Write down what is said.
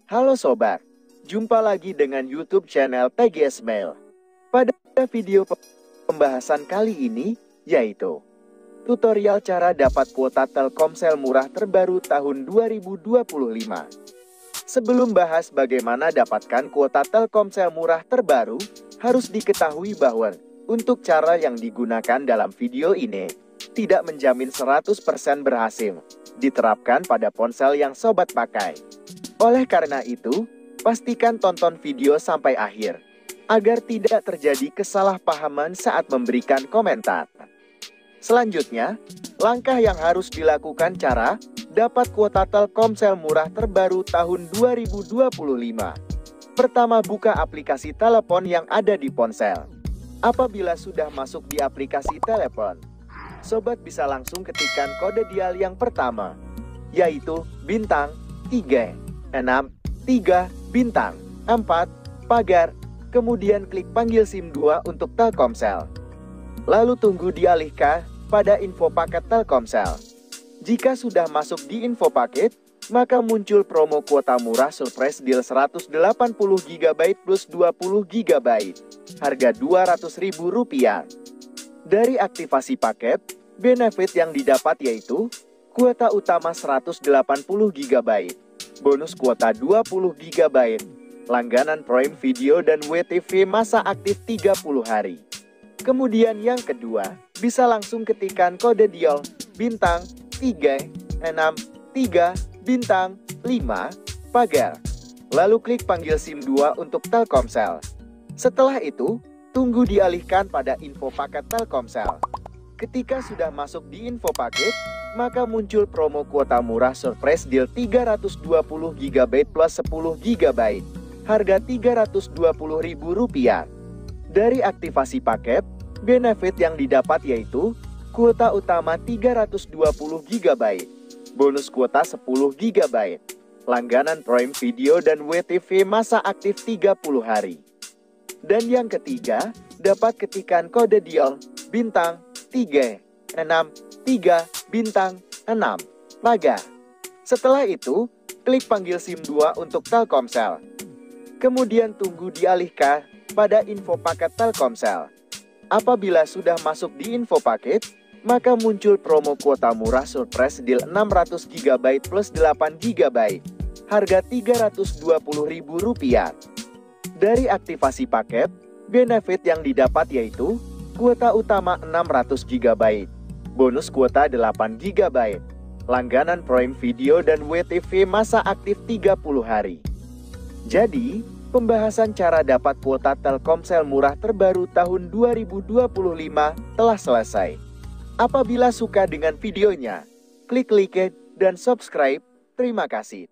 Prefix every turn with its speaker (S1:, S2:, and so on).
S1: Halo sobat, jumpa lagi dengan YouTube channel TGS Mail. Pada video pembahasan kali ini, yaitu tutorial cara dapat kuota Telkomsel murah terbaru tahun 2025. Sebelum bahas bagaimana dapatkan kuota Telkomsel murah terbaru, harus diketahui bahwa untuk cara yang digunakan dalam video ini tidak menjamin 100% berhasil diterapkan pada ponsel yang sobat pakai. Oleh karena itu, pastikan tonton video sampai akhir, agar tidak terjadi kesalahpahaman saat memberikan komentar. Selanjutnya, langkah yang harus dilakukan cara dapat kuota Telkomsel murah terbaru tahun 2025. Pertama, buka aplikasi telepon yang ada di ponsel. Apabila sudah masuk di aplikasi telepon, sobat bisa langsung ketikkan kode dial yang pertama, yaitu bintang 363 bintang 4 pagar, kemudian klik panggil SIM 2 untuk Telkomsel. Lalu tunggu dialihkan pada info paket Telkomsel. Jika sudah masuk di info paket, maka muncul promo kuota murah surprise deal 180 GB plus 20 GB, harga Rp200.000. Dari aktivasi paket, benefit yang didapat yaitu kuota utama 180 GB, bonus kuota 20 GB, langganan Prime Video dan WTV masa aktif 30 hari. Kemudian yang kedua, bisa langsung ketikkan kode dial bintang 363 bintang 5 pagar. Lalu klik panggil SIM 2 untuk Telkomsel. Setelah itu, tunggu dialihkan pada info paket Telkomsel. Ketika sudah masuk di info paket, maka muncul promo kuota murah surprise deal 320 GB plus 10 GB, harga Rp320.000. Dari aktivasi paket, benefit yang didapat yaitu kuota utama 320 GB, bonus kuota 10 GB, langganan Prime Video dan WTV masa aktif 30 hari. Dan yang ketiga, dapat ketikan kode dial bintang 363 bintang 6 pagar. Setelah itu, klik panggil SIM 2 untuk Telkomsel. Kemudian tunggu dialihkan pada info paket Telkomsel. Apabila sudah masuk di info paket, maka muncul promo kuota murah surprise deal 600 GB plus 8 GB, harga Rp320.000. Dari aktivasi paket, benefit yang didapat yaitu kuota utama 600 GB, bonus kuota 8 GB, langganan Prime Video dan WTV masa aktif 30 hari. Jadi, pembahasan cara dapat kuota Telkomsel murah terbaru tahun 2025 telah selesai. Apabila suka dengan videonya, klik like dan subscribe. Terima kasih.